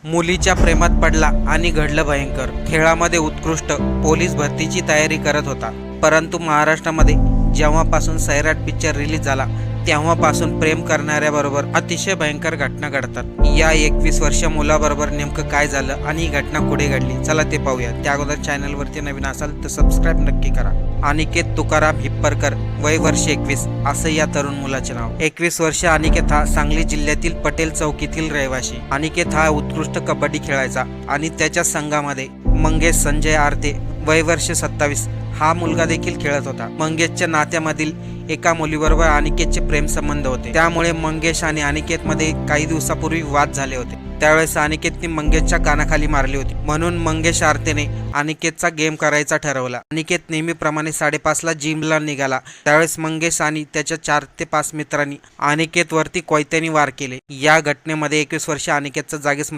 मुलीच्या प्रेमात पडला आणि घडलं भयंकर। खेळामध्ये उत्कृष्ट पोलीस भरतीची तयारी करत होता, परंतु महाराष्ट्रामध्ये जेव्हापासून सैराट पिक्चर रिलीज झाला तेव्हापासून प्रेम करणाऱ्याबरोबर अतिशय भयंकर घटना घडतात। या 21 वर्षीय मुलाबरोबर नेमकं काय झालं आणि ही घटना कुठे घडली, चला ते पाहूया। त्या अगोदर चॅनलवरती नवीन असाल तर सबस्क्राईब नक्की करा। अनिकेत तुकाराम हिप्परकर, वय वर्ष 21, असं या तरुण मुलाचे नाव। 21 वर्ष अनिकेत हा सांगली जिल्ह्यातील पटेल चौकीतील रहिवासी। अनिकेत हा उत्कृष्ट कबड्डी खेळायचा आणि त्याच्या संघामध्ये मंगेश संजय आरते, वय वर्ष 27, हा मुलगा देखील खेळत होता। मंगेशच्या नात्यामधील एका मुलीबरोबर अनिकेतचे प्रेम संबंध होते, त्यामुळे मंगेश आणि अनिकेत मध्ये काही दिवसापूर्वी वाद झाले होते। त्यावेळेस अनिकेतने मंगेशच्या कानाखाली मारली होती, म्हणून मंगेश आरतेने अनिकेतचा गेम करायचा ठरवला। अनिकेत नेहमीप्रमाणे 5:30 ला जिमला निघाला। त्यावेळेस मंगेश आणि त्याच्या 4 ते 5 मित्रांनी अनिकेत वरती कोयत्याने वार केले। या घटनेमध्ये 21 वर्ष अनिकेतचा जागीच मृत्यू